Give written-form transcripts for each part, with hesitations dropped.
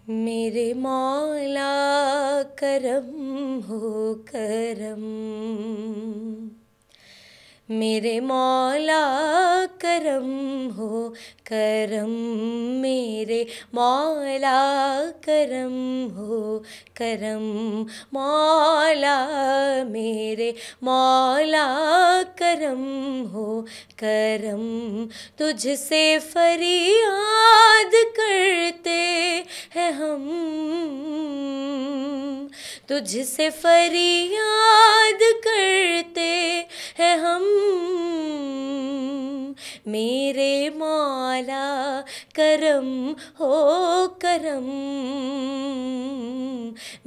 मेरे मौला करम हो करम, मेरे मौला करम हो करम, मेरे मौला करम हो करम, मौला मेरे मौला करम हो करम, तुझसे फरियाद करते हैं हम, तुझसे फरियाद करते हैं हम, मेरे मौला करम हो करम,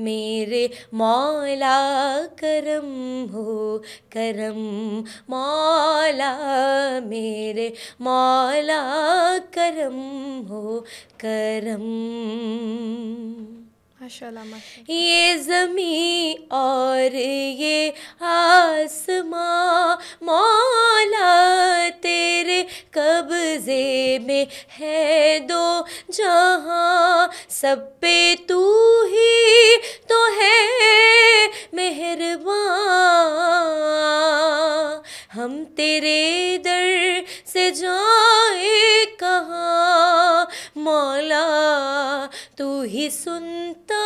मेरे मौला करम हो करम, मौला मेरे मौला करम हो करम। माशाल्लाह माशाल्लाह। ये ज़मीं और ये आसमां मौला तेरे कब्ज़े में है, दो जहां सब पे तू ही तो है मेहरबान, हम तेरे दर से जाए कहाँ मौला, तू ही सुनता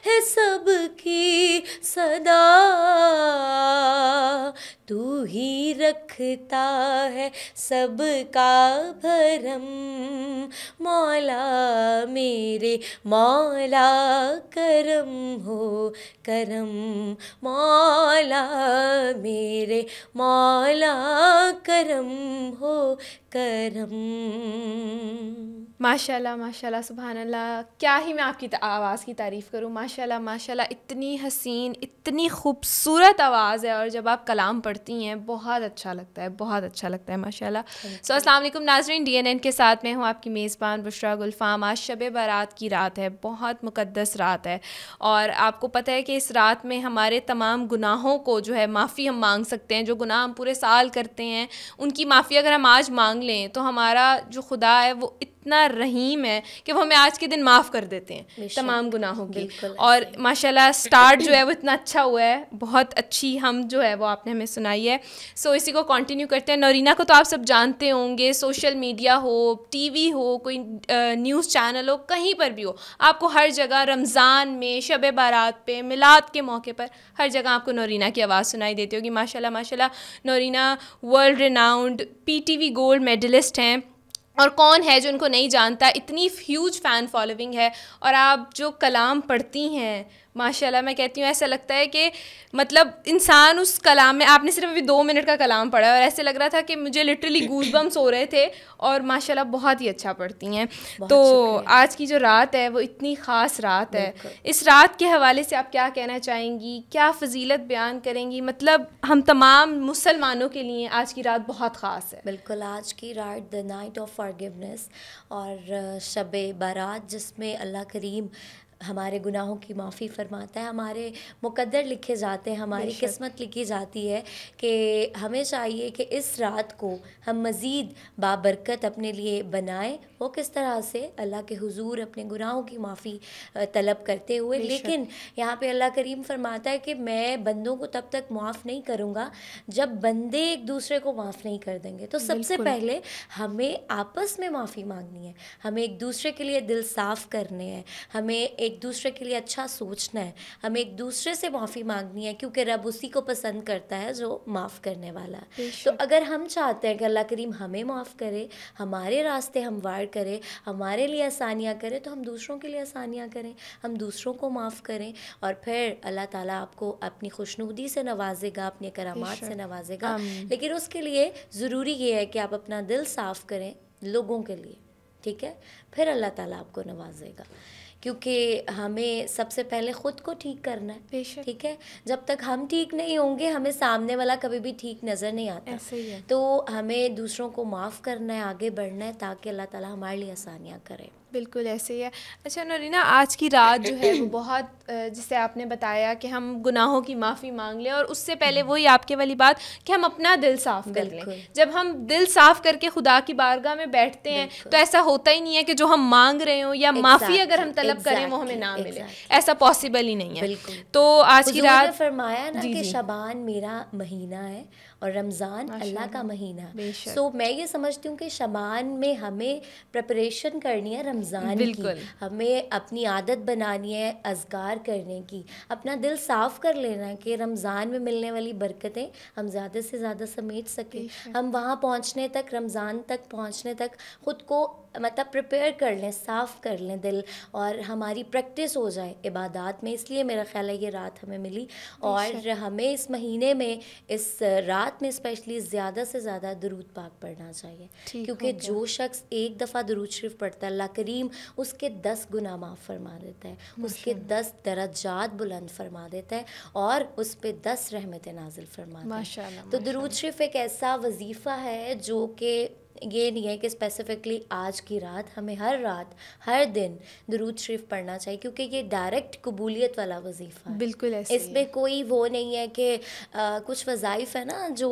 है सबकी सदा, तू ही रखता है सबका भरम, मौला मेरे मौला करम हो करम, मौला मेरे मौला करम हो करम। माशाल्लाह माशाल्लाह, सुभान अल्लाह। क्या ही मैं आपकी आवाज़ की तारीफ़ करूँ। माशाल्लाह माशाल्लाह, इतनी हसीन, इतनी खूबसूरत आवाज़ है, और जब आप कलाम पढ़ती हैं बहुत अच्छा लगता है, बहुत अच्छा लगता है माशाल्लाह। सो अस्सलाम वालेकुम नाज़रीन, DNN के साथ मैं हूँ आपकी मेज़बान बुशरा गुलफ़ाम। आज शब बारात की रात है, बहुत मुक़द्दस रात है, और आपको पता है कि इस रात में हमारे तमाम गुनाहों को जो है माफ़ी हम मांग सकते हैं। जो गुनाह हम पूरे साल करते हैं उनकी माफ़ी अगर हम आज मांग लें तो हमारा जो खुदा है वो इतना रहीम है कि वो हमें आज के दिन माफ़ कर देते हैं तमाम गुनाहों की। और माशाल्लाह स्टार्ट जो है वो इतना अच्छा हुआ है, बहुत अच्छी हम जो है वो आपने हमें सुनाई है। सो इसी को कंटिन्यू करते हैं। नौरीना को तो आप सब जानते होंगे, सोशल मीडिया हो, TV हो, कोई न्यूज़ चैनल हो, कहीं पर भी हो, आपको हर जगह रमज़ान में, शब बारात पे, मिलाद के मौके पर हर जगह आपको नौरीना की आवाज़ सुनाई देती होगी। माशाल्लाह माशाल्लाह, Naurina world renowned PTV gold medalist हैं, और कौन है जो उनको नहीं जानता। इतनी ह्यूज फ़ैन फॉलोइंग है, और आप जो कलाम पढ़ती हैं माशाल्लाह, मैं कहती हूँ ऐसा लगता है कि मतलब इंसान उस कलाम में, आपने सिर्फ अभी 2 मिनट का कलाम पढ़ा और ऐसे लग रहा था कि मुझे लिटरली गूज़बम्स हो रहे थे, और माशाल्लाह बहुत ही अच्छा पढ़ती हैं। तो आज की जो रात है वो इतनी ख़ास रात है। इस रात के हवाले से आप क्या कहना चाहेंगी, क्या फ़जीलत बयान करेंगी? मतलब हम तमाम मुसलमानों के लिए आज की रात बहुत ख़ास है। बिल्कुल, आज की रात द नाइट ऑफ फॉरगिवनेस और शब बारात, जिसमें अल्लाह करीम हमारे गुनाहों की माफ़ी फ़रमाता है, हमारे मुक़द्दर लिखे जाते हैं, हमारी किस्मत लिखी जाती है कि हमें चाहिए कि इस रात को हम मज़ीद बाबरकत अपने लिए बनाएं। वो किस तरह से अल्लाह के हुजूर अपने गुनाहों की माफ़ी तलब करते हुए, लेकिन यहाँ पे अल्लाह करीम फरमाता है कि मैं बंदों को तब तक माफ़ नहीं करूँगा जब बंदे एक दूसरे को माफ़ नहीं कर देंगे। तो सबसे पहले हमें आपस में माफ़ी मांगनी है, हमें एक दूसरे के लिए दिल साफ़ करने हैं, हमें एक दूसरे के लिए अच्छा सोचना है, हमें एक दूसरे से माफ़ी मांगनी है, क्योंकि रब उसी को पसंद करता है जो माफ़ करने वाला है। तो अगर हम चाहते हैं कि अल्लाह करीम हमें माफ़ करे, हमारे रास्ते हमवार करे, हमारे लिए आसानियाँ करे, तो हम दूसरों के लिए आसानियाँ करें, हम दूसरों को माफ़ करें, और फिर अल्लाह ताला आपको अपनी खुशनुदी से नवाजेगा, अपने करामात से नवाजेगा। लेकिन उसके लिए ज़रूरी ये है कि आप अपना दिल साफ़ करें लोगों के लिए, ठीक है? फिर अल्लाह ताला आपको नवाजेगा, क्योंकि हमें सबसे पहले ख़ुद को ठीक करना है, ठीक है? जब तक हम ठीक नहीं होंगे हमें सामने वाला कभी भी ठीक नज़र नहीं आता। ऐसे ही है। तो हमें दूसरों को माफ़ करना है, आगे बढ़ना है, ताकि अल्लाह ताला हमारे लिए आसानियाँ करे। बिल्कुल ऐसे ही है। अच्छा नरीना, आज की रात जो है वो बहुत जिसे आपने बताया कि हम गुनाहों की माफ़ी मांग लें, और उससे पहले वही आपके वाली बात कि हम अपना दिल साफ़ कर लें। जब हम दिल साफ़ करके खुदा की बारगाह में बैठते हैं तो ऐसा होता ही नहीं है कि जो हम मांग रहे हो या माफ़ी अगर हम तलब करें वो हमें ना मिले, ऐसा पॉसिबल ही नहीं है। तो आज की रात फरमाया ना कि शबान मेरा महीना है और रमज़ान अल्लाह का महीना। सो मैं ये समझती हूँ कि शबान में हमें प्रिपरेशन करनी है रमज़ान की, हमें अपनी आदत बनानी है अज़कार करने की, अपना दिल साफ़ कर लेना कि रमज़ान में मिलने वाली बरकतें हम ज़्यादा से ज़्यादा समेट सकें। हम वहाँ पहुँचने तक, रमज़ान तक पहुँचने तक ख़ुद को मतलब प्रिपेयर कर लें, साफ़ कर लें दिल, और हमारी प्रैक्टिस हो जाए इबादत में। इसलिए मेरा ख़्याल है ये रात हमें मिली, और हमें इस महीने में, इस रात में स्पेशली ज़्यादा से ज़्यादा दुरूद पाक पढ़ना चाहिए, क्योंकि जो शख्स एक दफ़ा दुरूद शरीफ पढ़ता है अल्लाह करीम उसके 10 गुनाह माफ़ फरमा देता है, उसके 10 दरजात बुलंद फरमा देता है, और उस पर 10 रहमतें नाजिल फरमाता है। तो दुरूद शरीफ एक ऐसा वजीफ़ा है जो कि ये नहीं है कि स्पेसिफ़िकली आज की रात, हमें हर रात हर दिन दुरूद शरीफ पढ़ना चाहिए, क्योंकि ये डायरेक्ट कबूलियत वाला वजीफ़ा है। बिल्कुल ऐसे इसमें कोई वो नहीं है कि कुछ वज़ाइफ़ है ना जो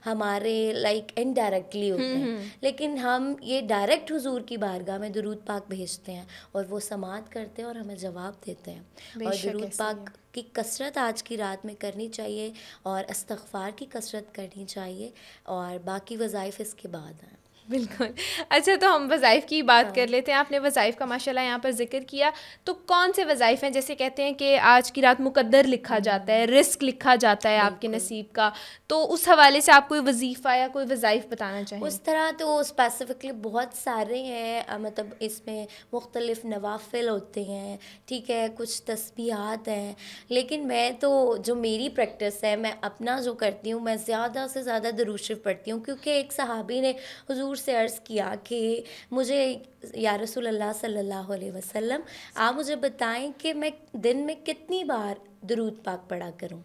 हमारे लाइक इनडायरेक्टली होते हैं, लेकिन हम ये डायरेक्ट हुजूर की बारगाह में दुरूद पाक भेजते हैं और वो समात करते हैं और हमें जवाब देते हैं। और दुरूद पाक की कसरत आज की रात में करनी चाहिए, और इस्तग़फ़ार की कसरत करनी चाहिए, और बाकी वज़ाइफ़ इसके बाद हैं। बिल्कुल। अच्छा, तो हम वज़ाइफ़ की बात कर लेते हैं। आपने वज़ाइफ़ का माशाल्लाह यहाँ पर ज़िक्र किया, तो कौन से वज़ाइफ़ हैं? जैसे कहते हैं कि आज की रात मुक़द्दर लिखा जाता है, रिस्क लिखा जाता है आपके नसीब का, तो उस हवाले से आप कोई वजीफ़ा या कोई वज़ाइफ़ बताना चाहें? उस तरह तो स्पेसिफ़िकली बहुत सारे हैं, मतलब इसमें मुख्तलिफ़ नवाफ़िल होते हैं, ठीक है, कुछ तस्बीहात हैं, लेकिन मैं तो जो मेरी प्रैक्टिस है, मैं अपना जो करती हूँ, मैं ज़्यादा से ज़्यादा दुरूद शरीफ पढ़ती हूँ, क्योंकि एक सहाबी ने हुज़ूर से अर्ज़ किया कि मुझे या रसूल अल्लाह सल्लल्लाहु अलैहि वसल्लम, आप मुझे बताएं कि मैं दिन में कितनी बार दुरूद पाक पढ़ा करूं,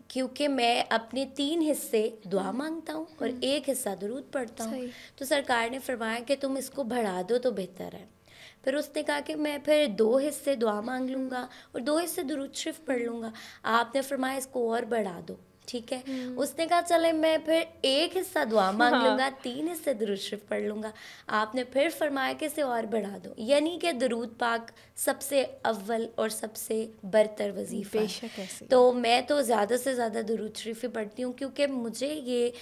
क्योंकि मैं अपने 3 हिस्से दुआ मांगता हूँ और 1 हिस्सा दुरूद पढ़ता हूँ। तो सरकार ने फरमाया कि तुम इसको बढ़ा दो तो बेहतर है। फिर उसने कहा कि मैं फिर 2 हिस्से दुआ मांग लूँगा और 2 हिस्से दुरूद शरीफ पढ़ लूँगा। आपने फरमाया इसको और बढ़ा दो, ठीक है। उसने कहा चले मैं फिर 1 हिस्सा दुआ मांग लूँगा, 3 हिस्से दुरूद शरीफ पढ़ लूँगा। आपने फिर फरमाया कि इसे और बढ़ा दो, यानी कि दुरूद पाक सबसे अव्वल और सबसे बरतर वजीफ़ा है। तो मैं तो ज़्यादा से ज़्यादा दुरूद शरीफ ही पढ़ती हूँ, क्योंकि मुझे ये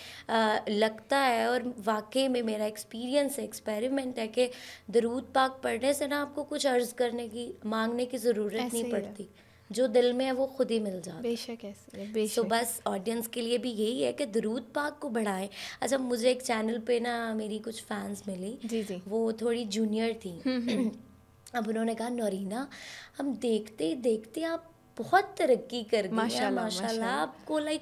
लगता है, और वाकई में मेरा एक्सपीरियंस है, एक्सपेरिमेंट है, कि दुरूद पाक पढ़ने से ना आपको कुछ अर्ज़ करने की, मांगने की ज़रूरत नहीं पड़ती, जो दिल में है वो खुद ही मिल जाता। बेशक ऐसे। सो बस ऑडियंस के लिए भी यही है कि दुरूद पाक को बढ़ाएं। अच्छा, मुझे एक चैनल पे ना मेरी कुछ फैंस मिली, जी। वो थोड़ी जूनियर थी। अब उन्होंने कहा नौरीना, हम देखते ही देखते आप बहुत तरक्की कर गई हैं माशाल्लाह, आपको लाइक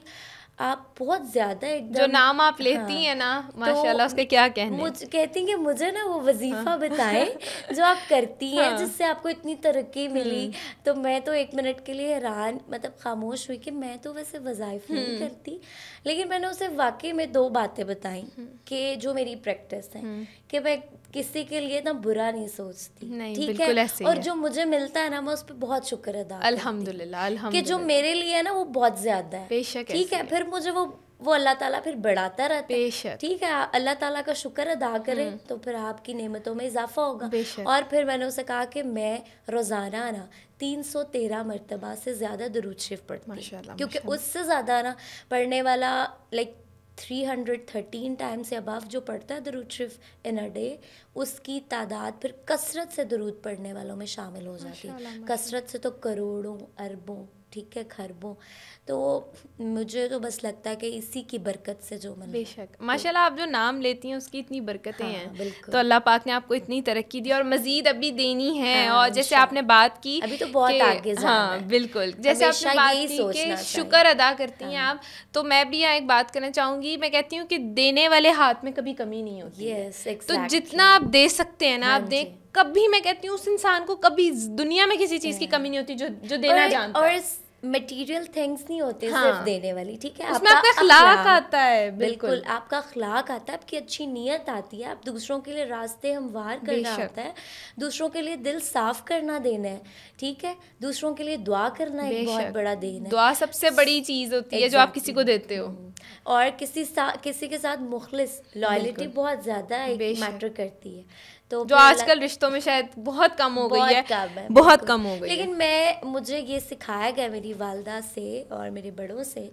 आप बहुत ज़्यादा एकदम, जो नाम आप लेती हैं ना माशाल्लाह, उसके क्या कहने। मुझे कहती हैं कि मुझे ना वो वजीफ़ा बताएं जो आप करती हैं, जिससे आपको इतनी तरक्की मिली। तो मैं तो 1 मिनट के लिए हैरान, मतलब खामोश हुई कि मैं तो वैसे वज़ाइफ़ नहीं करती, लेकिन मैंने उसे वाकई में 2 बातें बताई कि जो मेरी प्रैक्टिस है, कि मैं किसी के लिए ना बुरा नहीं सोचती, ठीक है, और जो मुझे मिलता है ना मैं उस पर बहुत शुक्र अदा, अल्हम्दुलिल्लाह, कि जो मेरे लिए है ना वो बहुत ज़्यादा है, ठीक है। फिर मुझे वो अल्लाह ताला फिर बढ़ाता रहता है, ठीक है। अल्लाह ताला का शुक्र अदा करें तो फिर आपकी नेमतों में इजाफा होगा। और फिर मैंने उसे कहा कि मैं रोज़ाना ना 313 मरतबा से ज़्यादा दुरूद शरीफ पढ़ती हूँ, क्योंकि उससे ज़्यादा ना पढ़ने वाला लाइक 313 टाइम्स से अबव जो पढ़ता है दुरूद शरीफ इन अ डे, उसकी तादाद फिर कसरत से दुरूद पढ़ने वालों में शामिल हो जाती है। कसरत से तो करोड़ों, अरबों, ठीक है, खरबों। तो मुझे तो बस लगता है कि इसी की बरकत से जो मन, बेशक माशाल्लाह, आप जो नाम लेती हैं उसकी इतनी बरकतें हैं, तो अल्लाह पाक ने आपको इतनी तरक्की दी और मज़ीद अभी देनी है। और जैसे आपने बात की अभी तो बहुत आगे जाना है, बिल्कुल, जैसे आपने बात की कि शुक्र अदा करती हैं आप, तो मैं भी यहाँ एक बात करना चाहूँगी। मैं कहती हूँ कि देने वाले हाथ में कभी कमी नहीं होती। तो जितना आप दे सकते हैं ना आप दें, कभी मैं कहती हूँ उस इंसान को कभी दुनिया में किसी चीज़ की कमी नहीं होती जो देना जानता है। मटेरियल थिंग्स नहीं होते हाँ, सिर्फ देने वाली, ठीक है, उसमें आपका अखलाक आता है। बिल्कुल आपका अखलाक आता है, आपकी अच्छी नीयत आती है, आप दूसरों के लिए रास्ते हमवार करना आता है, दूसरों के लिए दिल साफ करना देना है, ठीक है, दूसरों के लिए दुआ करना एक बहुत बड़ा देन है। दुआ सबसे बड़ी चीज़ होती है जो आप किसी को देते हो। और किसी के साथ मुखलिस लॉयल्टी बहुत ज़्यादा मैटर करती है, तो जो आजकल रिश्तों में शायद बहुत कम हो गई है, बहुत कम हो गई है। लेकिन मुझे ये सिखाया गया मेरी वालदा से और मेरे बड़ों से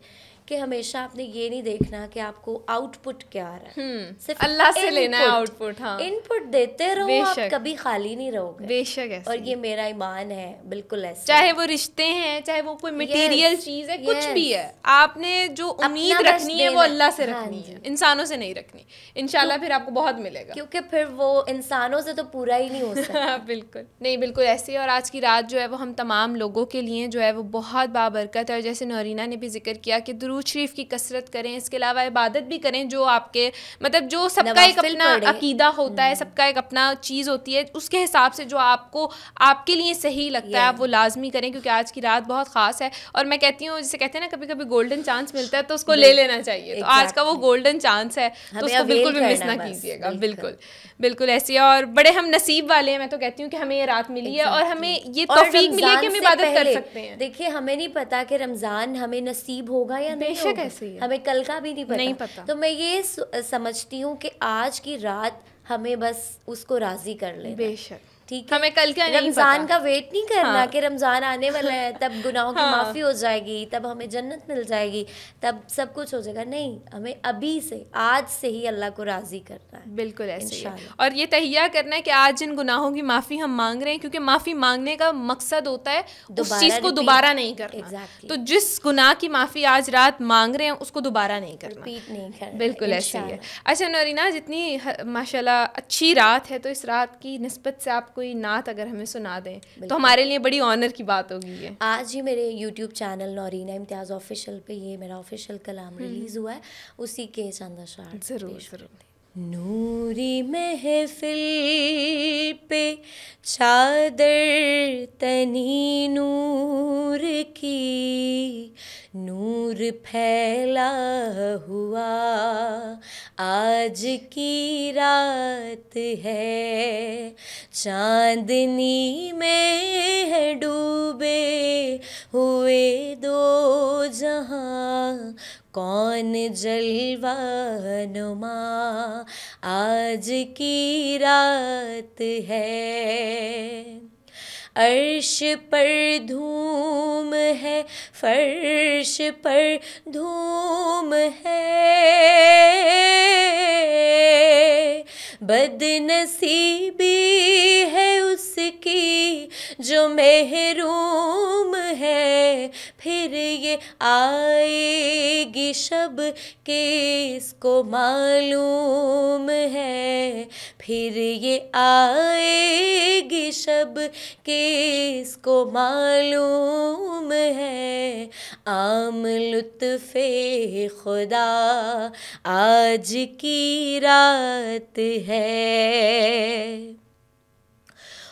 कि हमेशा आपने ये नहीं देखना कि आपको आउटपुट क्या आ रहा है, सिर्फ अल्लाह से लेना है आउटपुट। हाँ, इनपुट देते रहो, आप कभी खाली नहीं रहोगे, बेशक ऐसे। और ये मेरा ईमान है, बिल्कुल ऐसे, चाहे वो रिश्ते हैं, चाहे वो कोई मटेरियल चीज है, कुछ भी है, आपने जो उम्मीद रखनी है वो अल्लाह से रखनी है, इंसानों से नहीं रखनी। इंशाल्लाह फिर आपको बहुत मिलेगा, क्योंकि फिर वो इंसानों से तो पूरा ही नहीं हो सकता। बिल्कुल नहीं, बिल्कुल ऐसे। और आज की रात जो है वो हम तमाम लोगों के लिए जो है वो बहुत बाबरकत है, और जैसे नौरीना ने भी जिक्र किया कि दुरूद शरीफ की कसरत करें, इसके अलावा इबादत भी करें, जो आपके मतलब जो सबका एक अपना अकीदा होता है, सबका एक अपना चीज़ होती है, उसके हिसाब से जो आपको आपके लिए सही लगता है आप वो लाजमी करें, क्योंकि आज की रात बहुत ख़ास है। और मैं कहती हूँ, जैसे कहते हैं ना, कभी कभी गोल्डन चांस मिलता है तो उसको ले लेना चाहिए, तो आज का वो गोल्डन चांस है, तो उसको बिल्कुल भी मिस ना कीजिएगा। बिल्कुल बिल्कुल ऐसी। और बड़े हम नसीब वाले हैं, मैं तो कहती हूँ कि हमें ये रात मिली है और हमें ये तौफीक मिली है कि हम इबादत कर सकते हैं। देखिए, हमें नहीं पता कि रमज़ान हमें नसीब होगा या नहीं होगा, हमें कल का भी नहीं पता। तो मैं ये समझती हूँ कि आज की रात हमें बस उसको राजी कर ले, बेशक, ठीक है, हमें कल क्या रमज़ान का वेट नहीं करना कि रमज़ान आने वाला है तब गुनाहों की माफ़ी हो जाएगी, तब हमें जन्नत मिल जाएगी, तब सब कुछ हो जाएगा। नहीं, हमें अभी से, आज से ही अल्लाह को राज़ी करना है। बिल्कुल ऐसे ही। और ये तहिया करना है कि आज जिन गुनाहों की माफ़ी हम मांग रहे हैं, क्योंकि माफ़ी मांगने का मकसद होता है उस चीज़ को दोबारा नहीं करना। तो जिस गुनाह की माफ़ी आज रात मांग रहे हैं उसको दोबारा नहीं करना, रिपीट नहीं करना। बिल्कुल ऐसे ही है। अच्छा नौरीना, जितनी माशाल्लाह अच्छी रात है, तो इस रात की निस्बत से आप कोई नात अगर हमें सुना दें तो हमारे लिए बड़ी ऑनर की बात होगी। ये आज ही मेरे YouTube चैनल नौरीना इम्तियाज़ ऑफिशियल पे ये मेरा ऑफिशियल कलाम रिलीज़ हुआ है, उसी के चंद अशार ज़रूर। नूरी महफिल पे चादर तनी नूर की, नूर फैला हुआ आज की रात है, चांदनी में है डूबे हुए दो जहां, कौन जलवा नुमा आज की रात है। अर्श पर धूम है, फर्श पर धूम है, बदनसीबी है उसकी जो महरूम है, फिर ये आएगी शब किसको मालूम है, फिर ये आएगी शब किसको मालूम है, आम लुत्फ़े खुदा आज की रात है।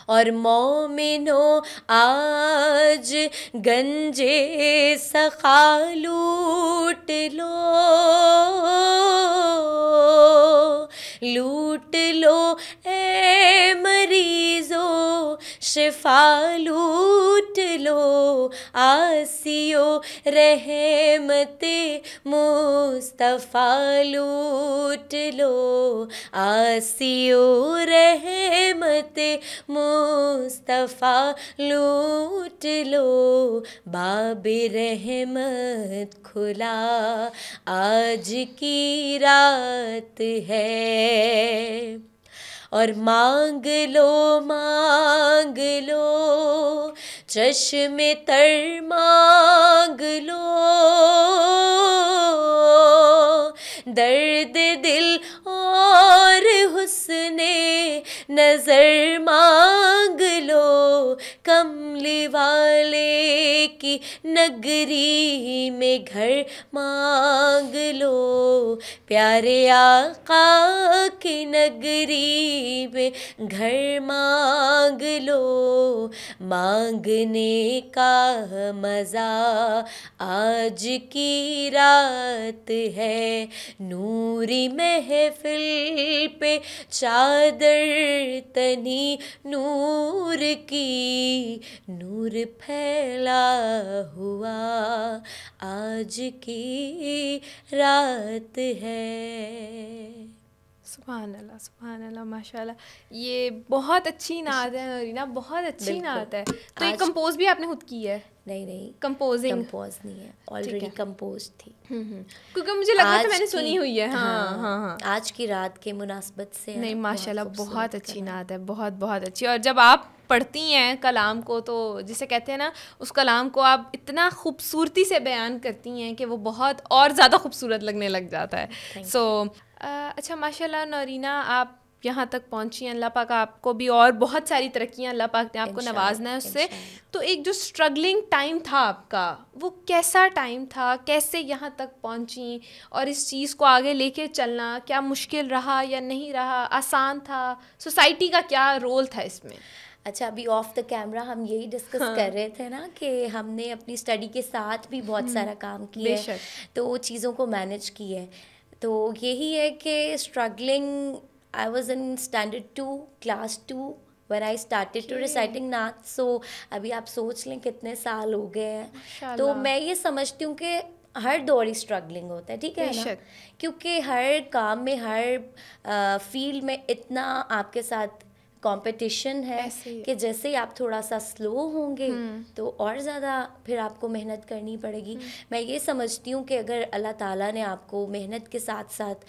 और मोमिनो आज गंजे सखा लूट लो, लूट लो ए मरीजो शिफा लूट लो, आसियो रहमते मुस्तफ़ा लूट लो, आसियो रहमते मुस्तफ़ा लूट लो, बाबे रहमत खुला आज की रात है। और मांग लो चश्मे तर मांग लो, दर्द दिल और हुस्ने नज़र मांग लो, कमली वाले की नगरी में घर मांग लो, प्यारे आका की नगरी में घर मांग लो, मांगने का मज़ा आज की रात है, नूरी महफिल पे चादर तनी नूर की, नूर फैला हुआ आज की रात है। सुभान अल्लाह माशाल्लाह, ये बहुत अच्छी नात है नरीना, बहुत अच्छी नात है। तो ये कंपोज भी आपने खुद की है? नहीं, कंपोज नहीं है, ऑलरेडी कंपोज थी। क्योंकि मुझे लगा था मैंने सुनी हुई है। हाँ। आज की रात के मुनासबत से नहीं माशाल्लाह बहुत अच्छी नात है, बहुत बहुत अच्छी। और जब आप पढ़ती हैं कलाम को तो जिसे कहते हैं ना, उस कलाम को आप इतना खूबसूरती से बयान करती हैं कि वो बहुत और ज़्यादा खूबसूरत लगने लग जाता है। सो अच्छा माशाल्लाह नरीना, आप यहाँ तक पहुँची हैं, अल्लाह पाक आपको भी और बहुत सारी तरक्कियाँ अल्लाह पाक ने आपको नवाजना है उससे। तो एक जो स्ट्रगलिंग टाइम था आपका, वो कैसा टाइम था, कैसे यहाँ तक पहुँची, और इस चीज़ को आगे लेके चलना क्या मुश्किल रहा या नहीं रहा, आसान था, सोसाइटी का क्या रोल था इसमें? अच्छा, अभी ऑफ द कैमरा हम यही डिस्कस कर रहे थे ना कि हमने अपनी स्टडी के साथ भी बहुत सारा काम किया है, तो चीज़ों को मैनेज किया है। तो यही है कि struggling, I was in standard 2, class 2 when I started to reciting नात। सो अभी आप सोच लें कितने साल हो गए हैं। तो मैं ये समझती हूँ कि हर दौर ही स्ट्रगलिंग होता है, ठीक है ना, क्योंकि हर काम में, हर फील्ड में इतना आपके साथ कंपटीशन है कि जैसे ही आप थोड़ा सा स्लो होंगे तो और ज़्यादा फिर आपको मेहनत करनी पड़ेगी। मैं ये समझती हूँ कि अगर अल्लाह ताला ने आपको मेहनत के साथ साथ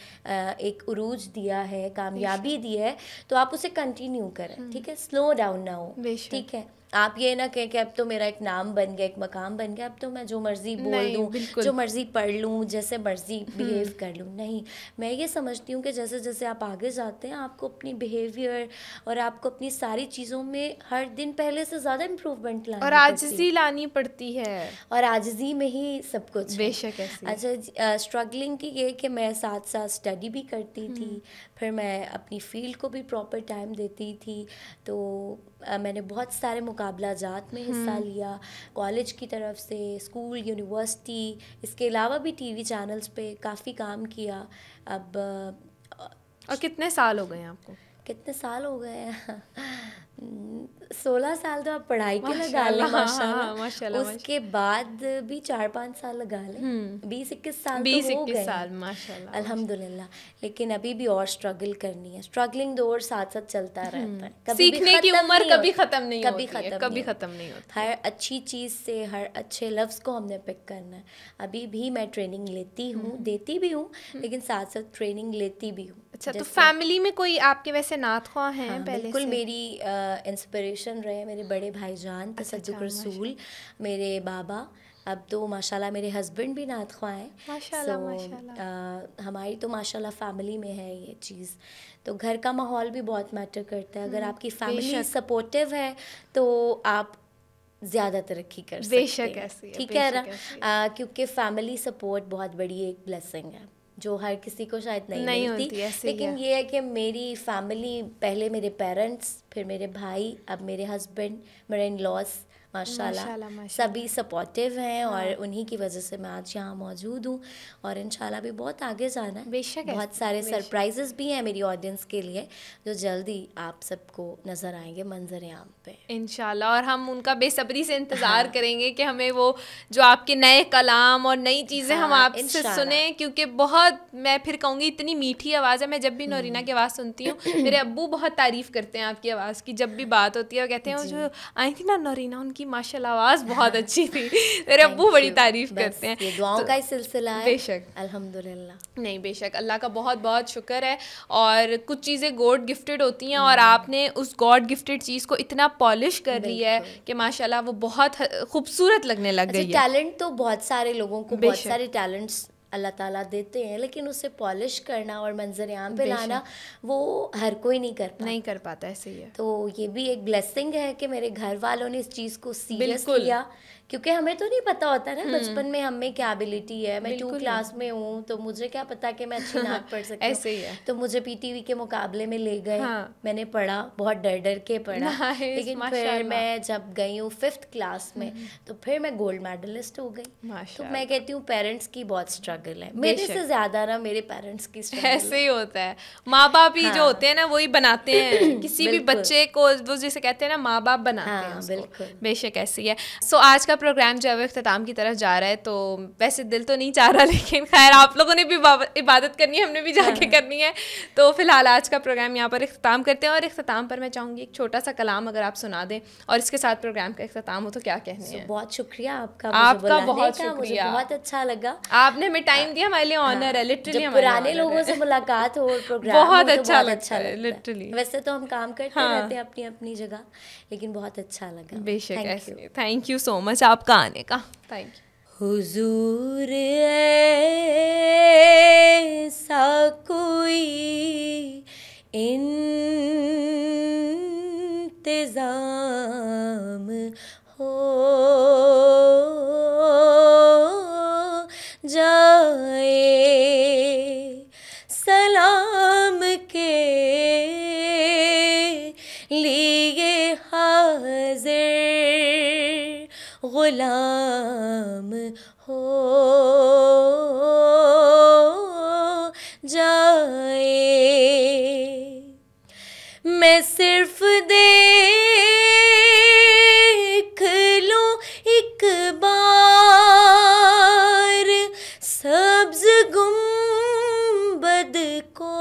एक उरूज दिया है, कामयाबी दी है, तो आप उसे कंटिन्यू करें, ठीक है, स्लो डाउन ना हो, ठीक है। आप ये ना कहें कि अब तो मेरा एक नाम बन गया, एक मकाम बन गया, अब तो मैं जो मर्ज़ी बोल दूँ, जो मर्ज़ी पढ़ लूँ, जैसे मर्ज़ी बिहेव कर लूँ। नहीं, मैं ये समझती हूँ कि जैसे जैसे आप आगे जाते हैं आपको अपनी बिहेवियर और आपको अपनी सारी चीज़ों में हर दिन पहले से ज़्यादा इम्प्रूवमेंट लानी और आजिज़ी लानी पड़ती है, और आजिज़ी में ही सब कुछ बेशक है। अच्छा, स्ट्रगलिंग की ये कि मैं साथ साथ स्टडी भी करती थी, फिर मैं अपनी फ़ील्ड को भी प्रॉपर टाइम देती थी। तो मैंने बहुत सारे मुकाबलाजात में हिस्सा लिया, कॉलेज की तरफ से, स्कूल, यूनिवर्सिटी, इसके अलावा भी टीवी चैनल्स पे काफ़ी काम किया। अब और कितने साल हो गए हैं आपको? कितने साल हो गए हैं? 16 साल तो आप पढ़ाई के लगा लें माशाल्लाह। उसके बाद भी 4-5 साल लगा लें, 20-21 साल तो हो गए माशाल्लाह अल्हम्दुलिल्लाह। लेकिन अभी भी और स्ट्रगल करनी है, स्ट्रगलिंग दौर साथ साथ चलता रहता है, कभी सीखने की उम्र कभी ख़त्म नहीं होती, कभी ख़त्म नहीं होती। हर अच्छी चीज़ से, हर अच्छे लफ्ज़ को हमने पिक करना है। अभी भी मैं ट्रेनिंग लेती हूँ, देती भी हूँ, लेकिन साथ साथ ट्रेनिंग लेती भी हूँ। अच्छा, तो फैमिली में कोई आपके वैसे नात ख्वाह हैं? हाँ, पहले बिल्कुल से? मेरी इंस्पिरेशन रहे मेरे बड़े भाईजान तसद्दुक़ रसूल, मेरे बाबा, अब तो माशाल्लाह मेरे हस्बैंड भी नात ख्वाह हैं। माशाल्लाह हमारी तो माशाल्लाह फैमिली में है ये चीज़। तो घर का माहौल भी बहुत मैटर करता है। अगर आपकी फैमिली सपोर्टिव है तो आप ज़्यादा तरक्की कर सकते हैं, ठीक है ना, क्योंकि फैमिली सपोर्ट बहुत बड़ी एक ब्लेसिंग है जो हर किसी को शायद नहीं मिलती। लेकिन ये है कि मेरी फैमिली, पहले मेरे पेरेंट्स, फिर मेरे भाई, अब मेरे हस्बैंड, मेरे इन लॉस, माशाल्लाह सभी सपोर्टिव हैं। और उन्हीं की वजह से मैं आज यहाँ मौजूद हूँ और इंशाल्लाह भी बहुत आगे जाना है। बेशक बहुत सारे सरप्राइजेस भी हैं मेरी ऑडियंस के लिए जो जल्दी आप सबको नज़र आएंगे मंजर आम पे इंशाल्लाह। और हम उनका बेसब्री से इंतज़ार करेंगे कि हमें वो जो आपके नए कलाम और नई चीज़ें हम आपसे सुने, क्योंकि बहुत, मैं फिर कहूँगी इतनी मीठी आवाज़ है। मैं जब भी नौरीना की आवाज़ सुनती हूँ, मेरे अब्बू बहुत तारीफ़ करते हैं आपकी आवाज़ की, जब भी बात होती है वो कहते हैं वो जो आई थी ना नौरीना, उनकी माशाल्लाह आवाज़ बहुत अच्छी थी। मेरे अब्बू बड़ी तारीफ़ करते हैं। ये दुआओं का ही सिलसिला है, बेशक, अल्हम्दुलिल्लाह। नहीं बेशक, अल्लाह का बहुत बहुत शुक्र है। और कुछ चीज़ें गॉड गिफ्टेड होती हैं और आपने उस गॉड गिफ्टेड चीज़ को इतना पॉलिश कर लिया है कि माशाल्लाह वो बहुत खूबसूरत लगने लग गई है। टैलेंट तो बहुत सारे लोगों को, बहुत सारे टैलेंट्स अल्लाह ताला देते हैं, लेकिन उसे पॉलिश करना और मंजर आम पे लाना वो हर कोई नहीं कर पाता। नहीं कर पाता, ऐसे ही है। तो ये भी एक ब्लेसिंग है कि मेरे घर वालों ने इस चीज़ को सीरियस लिया, क्योंकि हमें तो नहीं पता होता ना बचपन में हमें क्या एबिलिटी है। मैं 2 क्लास में हूँ तो मुझे क्या पता कि मैं अच्छी नात पढ़ सकती हूँ। ऐसे ही है। तो मुझे पीटीवी के मुकाबले में ले गए, मैंने पढ़ा, बहुत डर डर के पढ़ा, लेकिन फिर मैं जब गई हूँ 5th क्लास में तो फिर मैं गोल्ड मेडलिस्ट हो गई। तो मैं कहती हूँ पेरेंट्स की बहुत स्ट्रगल है, मेरे से ज़्यादा ना मेरे पेरेंट्स की स्ट्रगल। ऐसे ही होता है, माँ बाप ही जो होते हैं ना वही बनाते हैं किसी भी बच्चे को, वो जैसे कहते हैं ना माँ बाप बनाते हैं उसको। बेशक ऐसे ही है। सो आज का प्रोग्राम जो है वो इख्तिताम की तरफ जा रहा है, तो वैसे दिल तो नहीं चाह रहा, लेकिन खैर आप लोगों ने भी इबादत करनी है, हमने भी जाके करनी है। तो फिलहाल आज का प्रोग्राम यहाँ पर इख्तिताम करते हैं, और इख्तिताम पर मैं चाहूँगी एक छोटा सा कलाम अगर आप सुना दें, और इसके साथ प्रोग्राम का इख्तिताम हो तो क्या कहने हैं। बहुत शुक्रिया आपका बहुत शुक्रिया, बहुत अच्छा लगा, आपने हमें टाइम दिया, हमारे लिए ऑनर है लिटरली। पुराने लोगों से मुलाकात हो और प्रोग्राम बहुत अच्छा लगता है लिटरली। वैसे तो हम काम करते रहते हैं अपनी अपनी जगह, लेकिन बहुत अच्छा लगा। बेशक ऐसे, थैंक यू सो मच आपका आने का, थैंक यू। हुजूर ऐसा कोई इंतज़ाम हो जाए, सलाम के लिए हाज़िर गुलाम हो जाए। मैं सिर्फ देख लूं एक बार सब्ज गुंबद को,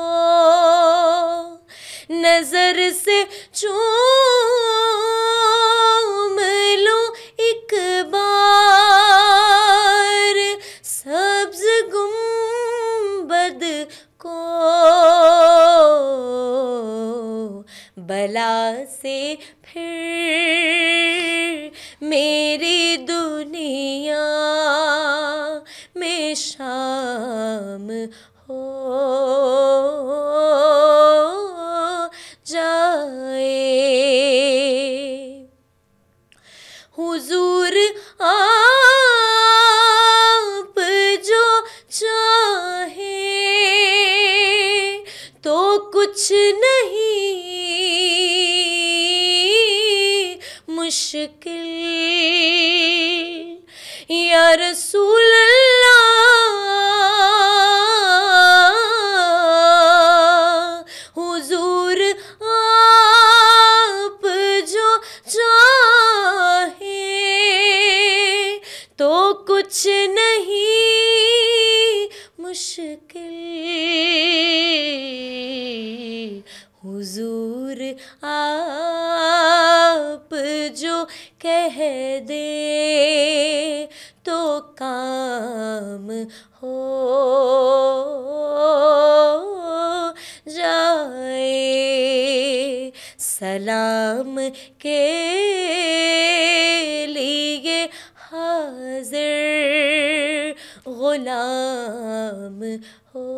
नजर से चूम लूं एक बार सब्ज गुंबद को, बला से फिर मेरी दुनिया में शाम हो जाए। हुजूर आप जो चाहे तो कुछ नहीं मुश्किल, या रसूल अल्लाह। हुजूर आप जो चाहे तो कुछ नहीं मुश्किल, हुजूर आप जो कह दे तो काम हो जाए, सलाम के लिए हाजिर गुलाम हो